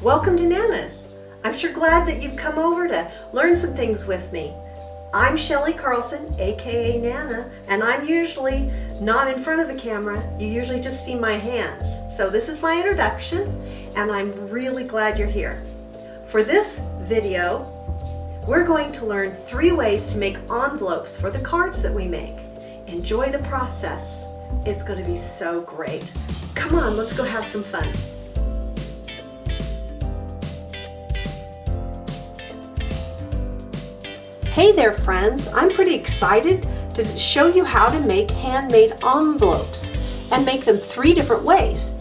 Welcome to Nana's. I'm sure glad that you've come over to learn some things with me. I'm Shelly Carlson, aka Nana, and I'm usually not in front of the camera. You usually just see my hands. So this is my introduction, and I'm really glad you're here. For this video, we're going to learn 3 ways to make envelopes for the cards that we make. Enjoy the process. It's going to be so great. Come on, let's go have some fun. Hey there friends, I'm pretty excited to show you how to make handmade envelopes and make them 3 different ways.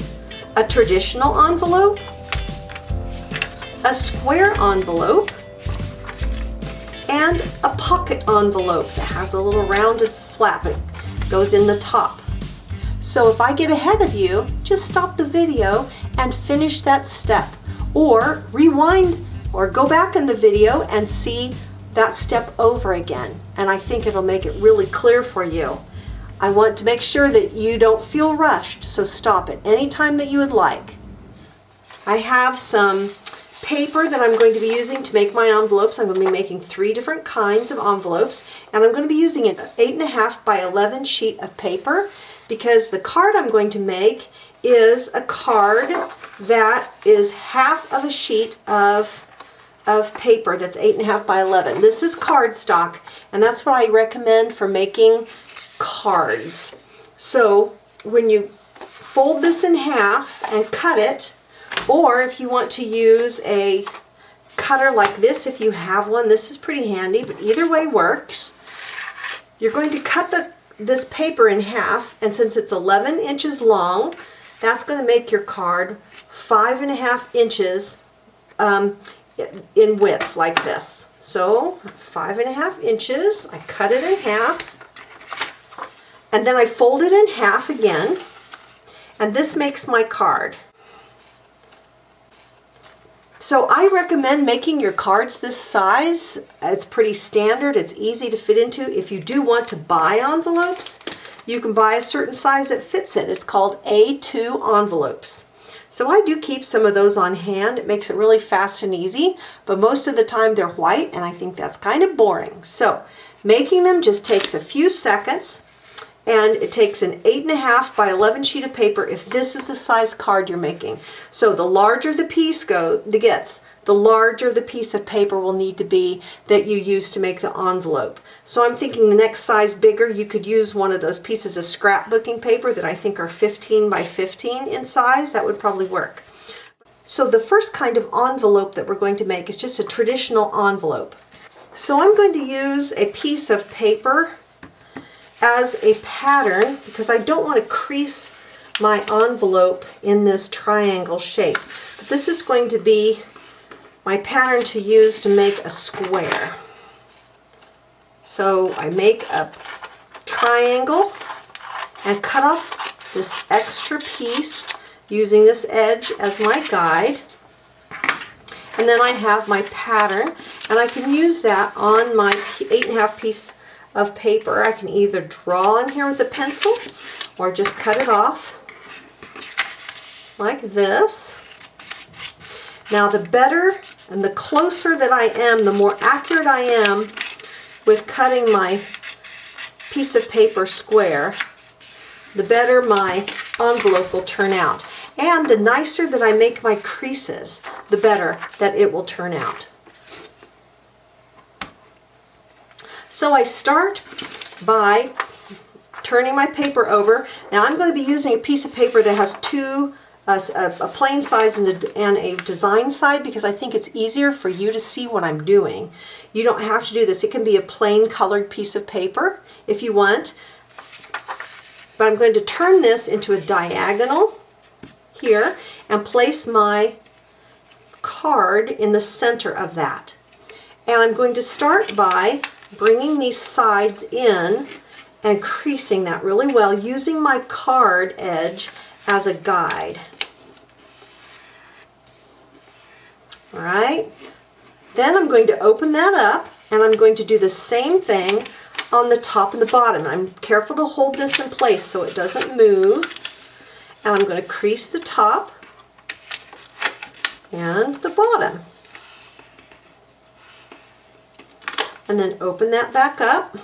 A traditional envelope, a square envelope, and a pocket envelope that has a little rounded flap that goes in the top. So if I get ahead of you, just stop the video and finish that step, or rewind or go back in the video and see that step over again, and I think it'll make it really clear for you. I want to make sure that you don't feel rushed, so stop it anytime that you would like. I have some paper that I'm going to be using to make my envelopes. I'm going to be making 3 different kinds of envelopes, and I'm going to be using an 8.5 by 11 sheet of paper because the card I'm going to make is a card that is half of a sheet of paper that's 8.5 by 11. This is cardstock, and that's what I recommend for making cards. So when you fold this in half and cut it, or if you want to use a cutter like this, if you have one, this is pretty handy, but either way works. You're going to cut this paper in half, and since it's 11 inches long, that's going to make your card 5.5 inches in width, like this. So 5.5 inches, I cut it in half, and then I fold it in half again, and this makes my card. So I recommend making your cards this size. It's pretty standard, it's easy to fit into. If you do want to buy envelopes, you can buy a certain size that fits it. It's called A2 envelopes. So I do keep some of those on hand. It makes it really fast and easy, but most of the time they're white, and I think that's kind of boring. So making them just takes a few seconds, and it takes an 8.5 by 11 sheet of paper if this is the size card you're making. So the larger the piece gets, the larger the piece of paper will need to be that you use to make the envelope. So I'm thinking the next size bigger, you could use one of those pieces of scrapbooking paper that I think are 15 by 15 in size. That would probably work. So the first kind of envelope that we're going to make is just a traditional envelope. So I'm going to use a piece of paper as a pattern because I don't want to crease my envelope in this triangle shape. But this is going to be my pattern to use to make a square. So I make a triangle and cut off this extra piece using this edge as my guide. And then I have my pattern, and I can use that on my 8.5 piece of paper. I can either draw on here with a pencil or just cut it off like this. Now the better and the closer that I am, the more accurate I am with cutting my piece of paper square, the better my envelope will turn out. And the nicer that I make my creases, the better that it will turn out. So I start by turning my paper over. Now I'm going to be using a piece of paper that has a plain size and a design side because I think it's easier for you to see what I'm doing. You don't have to do this. It can be a plain colored piece of paper if you want. But I'm going to turn this into a diagonal here and place my card in the center of that. And I'm going to start by bringing these sides in and creasing that really well using my card edge as a guide. All right, then I'm going to open that up and I'm going to do the same thing on the top and the bottom. I'm careful to hold this in place so it doesn't move. And I'm going to crease the top and the bottom. And then open that back up.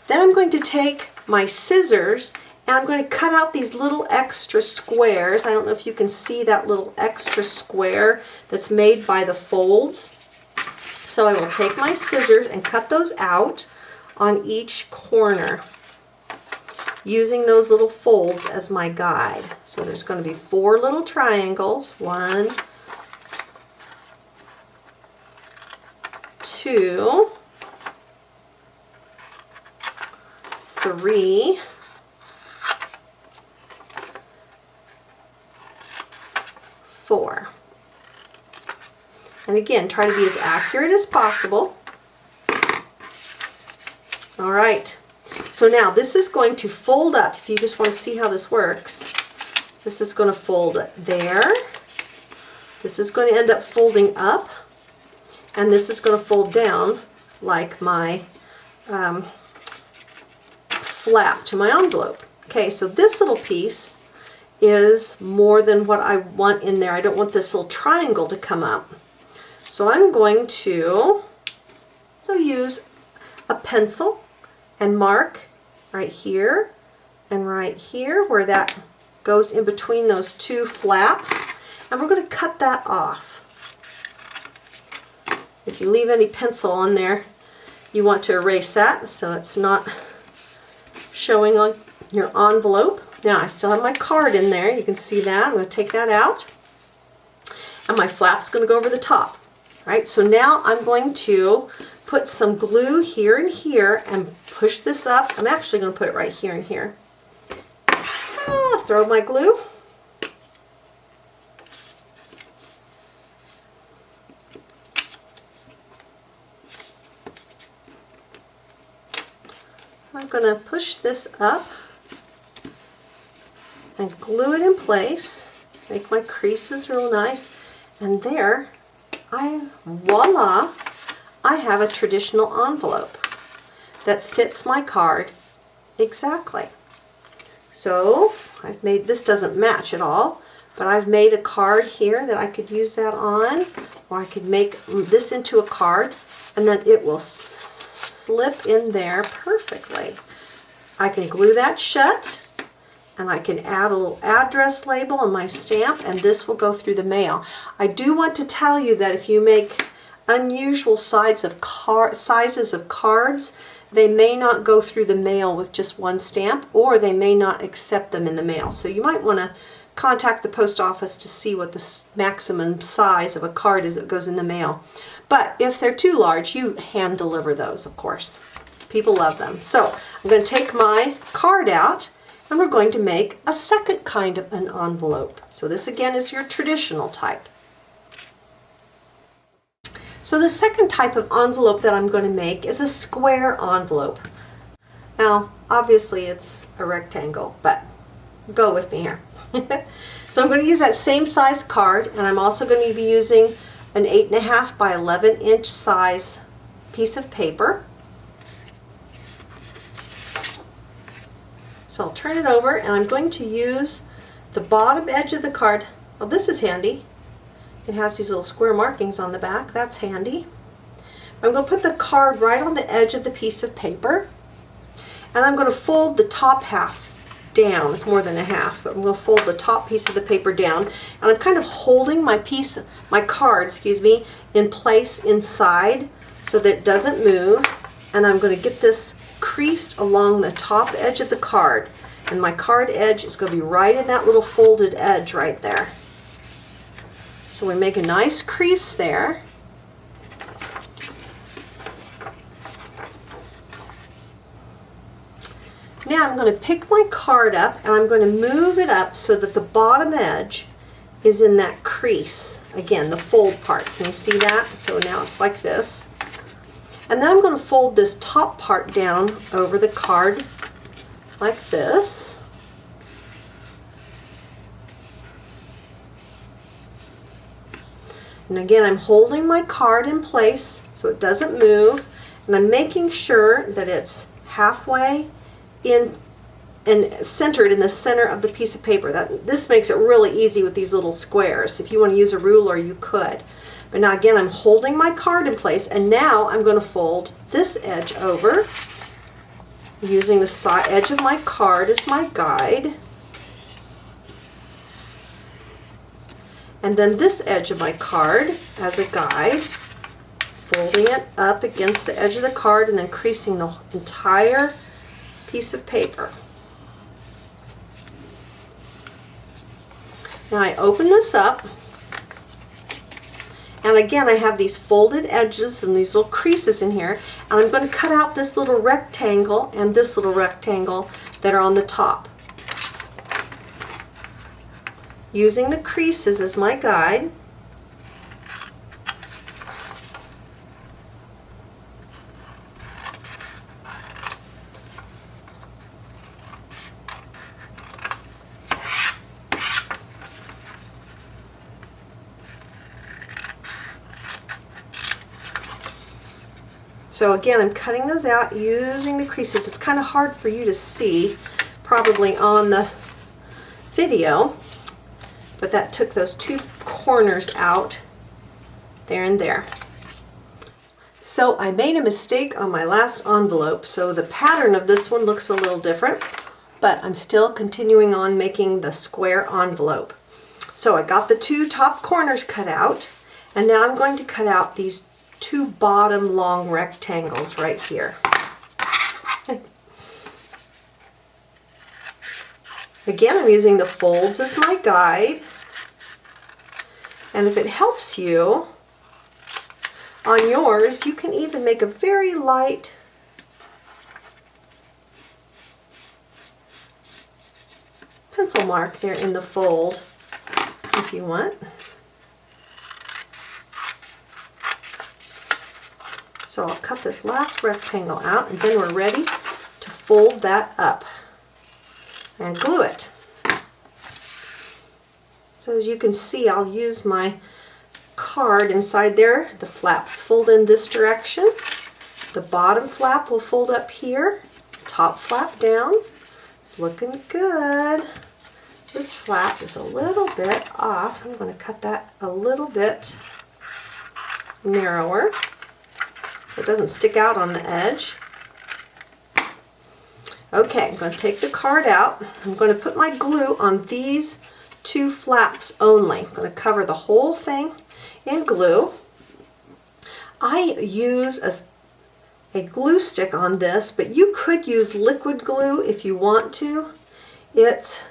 Then I'm going to take my scissors and I'm going to cut out these little extra squares. I don't know if you can see that little extra square that's made by the folds. So I will take my scissors and cut those out on each corner, using those little folds as my guide. So there's going to be 4 little triangles. 1, 2, 3, 4. And again, try to be as accurate as possible. All right. So now this is going to fold up. If you just want to see how this works, this is going to fold there. This is going to end up folding up. And this is going to fold down like my flap to my envelope. Okay, so this little piece is more than what I want in there. I don't want this little triangle to come up. So I'm going to use a pencil and mark right here and right here where that goes in between those 2 flaps. And we're going to cut that off. If you leave any pencil on there, you want to erase that so it's not showing on your envelope. Now I still have my card in there. You can see that. I'm going to take that out. And my flap's going to go over the top. Right? So now I'm going to put some glue here and here and push this up. I'm actually going to put it right here and here. Throw my glue. I'm going to push this up and glue it in place. Make my creases real nice. And there, voila, I have a traditional envelope that fits my card exactly. So I've made, this doesn't match at all, but I've made a card here that I could use that on, or I could make this into a card and then it will slip in there perfectly. I can glue that shut and I can add a little address label on my stamp and this will go through the mail. I do want to tell you that if you make unusual sizes of cards, they may not go through the mail with just one stamp, or they may not accept them in the mail. So you might want to contact the post office to see what the maximum size of a card is that goes in the mail. But if they're too large, you hand deliver those, of course. People love them. So I'm going to take my card out and we're going to make a second kind of an envelope. So this again is your traditional type. So the second type of envelope that I'm going to make is a square envelope. Now, obviously it's a rectangle, but go with me here. So I'm going to use that same size card, and I'm also going to be using an 8.5 by 11 inch size piece of paper. So I'll turn it over, and I'm going to use the bottom edge of the card. Well, this is handy. It has these little square markings on the back. That's handy. I'm going to put the card right on the edge of the piece of paper, and I'm going to fold the top half down. It's more than a half, but I'm going to fold the top piece of the paper down, and I'm kind of holding my card, in place inside so that it doesn't move, and I'm going to get this creased along the top edge of the card, and my card edge is going to be right in that little folded edge right there. So we make a nice crease there. Now I'm going to pick my card up and I'm going to move it up so that the bottom edge is in that crease. Again, the fold part. Can you see that? So now it's like this. And then I'm going to fold this top part down over the card like this. And again, I'm holding my card in place so it doesn't move, and I'm making sure that it's halfway in and centered in the center of the piece of paper. This makes it really easy with these little squares. If you want to use a ruler, you could. But now again, I'm holding my card in place, and now I'm going to fold this edge over, using the side edge of my card as my guide. And then this edge of my card as a guide, folding it up against the edge of the card and then creasing the entire piece of paper. Now I open this up, and again I have these folded edges and these little creases in here, and I'm going to cut out this little rectangle and this little rectangle that are on the top, using the creases as my guide. So again, I'm cutting those out using the creases. It's kind of hard for you to see probably on the video, but that took those two corners out there and there. So I made a mistake on my last envelope, so the pattern of this one looks a little different, but I'm still continuing on making the square envelope. So I got the two top corners cut out, and now I'm going to cut out these two bottom long rectangles right here. Again, I'm using the folds as my guide, and if it helps you on yours, you can even make a very light pencil mark there in the fold if you want. So I'll cut this last rectangle out, and then we're ready to fold that up and glue it. So as you can see, I'll use my card inside there. The flaps fold in this direction. The bottom flap will fold up here. Top flap down. It's looking good. This flap is a little bit off. I'm going to cut that a little bit narrower so it doesn't stick out on the edge. Okay, I'm going to take the card out. I'm going to put my glue on these two flaps only. I'm going to cover the whole thing in glue. I use a glue stick on this, but you could use liquid glue if you want to. It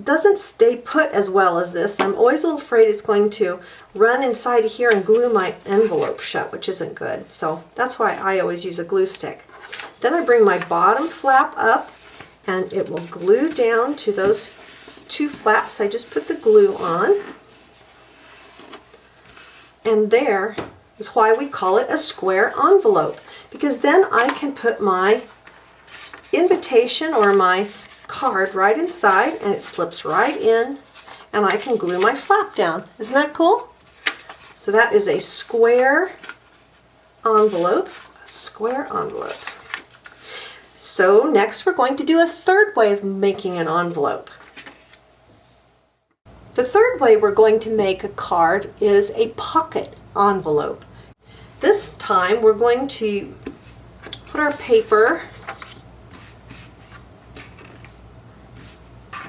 doesn't stay put as well as this. I'm always a little afraid it's going to run inside here and glue my envelope shut, which isn't good. So that's why I always use a glue stick. Then I bring my bottom flap up, and it will glue down to those two flaps I just put the glue on. And there is why we call it a square envelope, because then I can put my invitation or my card right inside, and it slips right in, and I can glue my flap down. Isn't that cool? So that is a square envelope. A square envelope. So next we're going to do a third way of making an envelope. The third way we're going to make a card is a pocket envelope. This time we're going to put our paper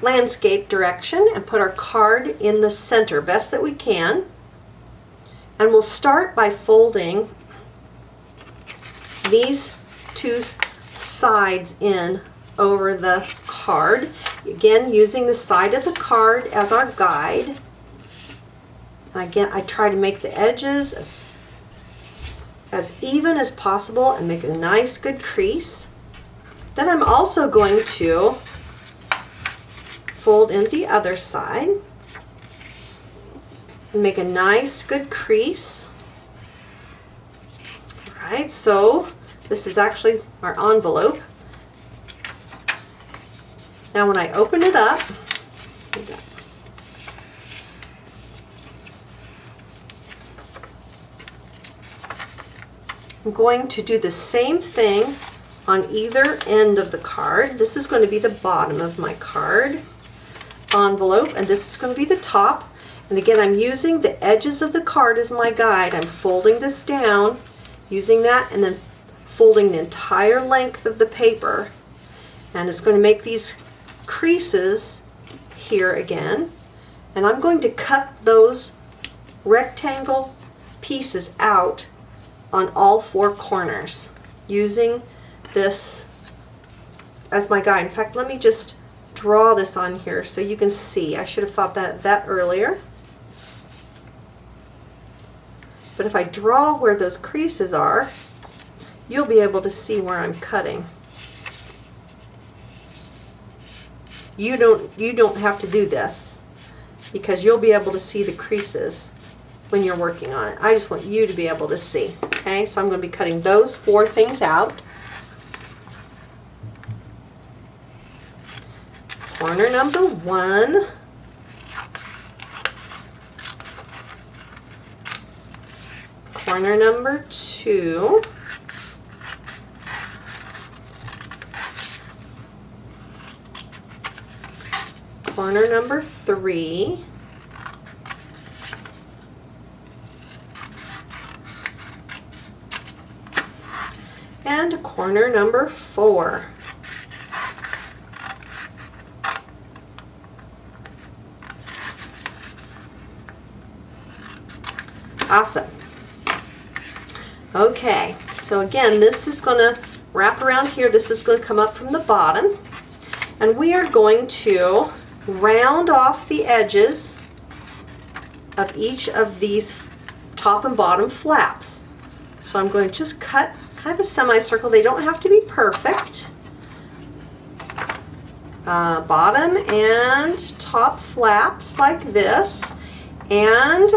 landscape direction and put our card in the center best that we can. And we'll start by folding these two sides in over the card. Again, using the side of the card as our guide. And again, I try to make the edges as even as possible and make a nice good crease. Then I'm also going to fold in the other side and make a nice good crease. Alright, so this is actually our envelope. Now when I open it up, I'm going to do the same thing on either end of the card. This is going to be the bottom of my card envelope, and this is going to be the top. And again, I'm using the edges of the card as my guide. I'm folding this down, using that, and then folding the entire length of the paper. And it's going to make these creases here again. And I'm going to cut those rectangle pieces out on all four corners using this as my guide. In fact, let me just draw this on here so you can see. I should have thought that earlier. But if I draw where those creases are, you'll be able to see where I'm cutting. You don't have to do this because you'll be able to see the creases when you're working on it. I just want you to be able to see. Okay, so I'm going to be cutting those four things out. Corner number 1. Corner number 2. Corner number 3. And corner number 4. Awesome. Okay, so again, this is going to wrap around here. This is going to come up from the bottom. And we are going to round off the edges of each of these top and bottom flaps. So I'm going to just cut kind of a semicircle. They don't have to be perfect. Bottom and top flaps like this. And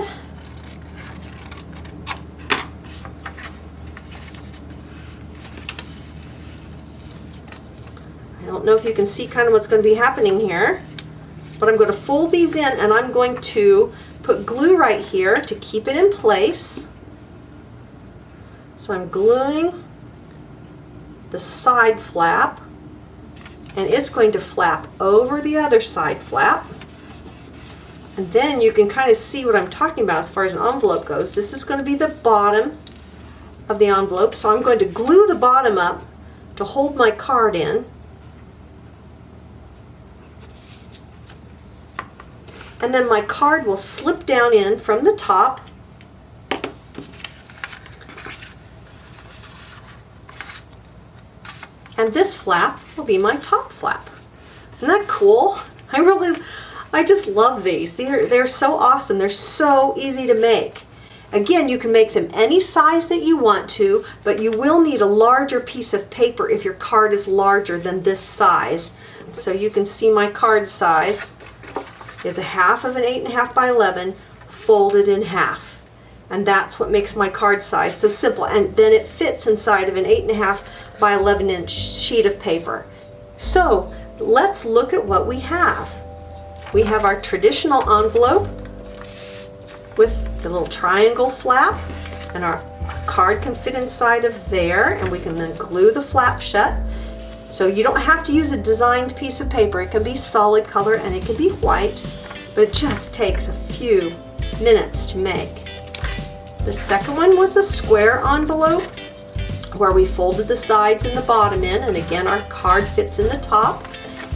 I don't know if you can see kind of what's going to be happening here, but I'm going to fold these in and I'm going to put glue right here to keep it in place. So I'm gluing the side flap, and it's going to flap over the other side flap. And then you can kind of see what I'm talking about as far as an envelope goes. This is going to be the bottom of the envelope, so I'm going to glue the bottom up to hold my card in. And then my card will slip down in from the top. And this flap will be my top flap. Isn't that cool? I just love these. They're so awesome. They're so easy to make. Again, you can make them any size that you want to, but you will need a larger piece of paper if your card is larger than this size. So you can see my card size is a half of an 8.5 by 11 folded in half. And that's what makes my card size so simple. And then it fits inside of an 8.5 by 11 inch sheet of paper. So let's look at what we have. We have our traditional envelope with the little triangle flap, and our card can fit inside of there, and we can then glue the flap shut. So you don't have to use a designed piece of paper. It can be solid color and it can be white, but it just takes a few minutes to make. The second one was a square envelope where we folded the sides and the bottom in, and again our card fits in the top,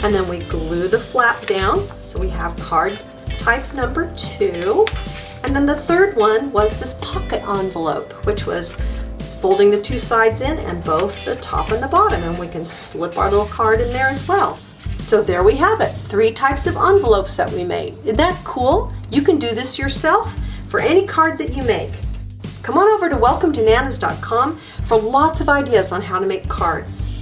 and then we glue the flap down. So we have card type number 2. And then the third one was this pocket envelope, which was folding the two sides in and both the top and the bottom, and we can slip our little card in there as well. So there we have it, 3 types of envelopes that we made. Isn't that cool? You can do this yourself for any card that you make. Come on over to welcometonanas.com for lots of ideas on how to make cards.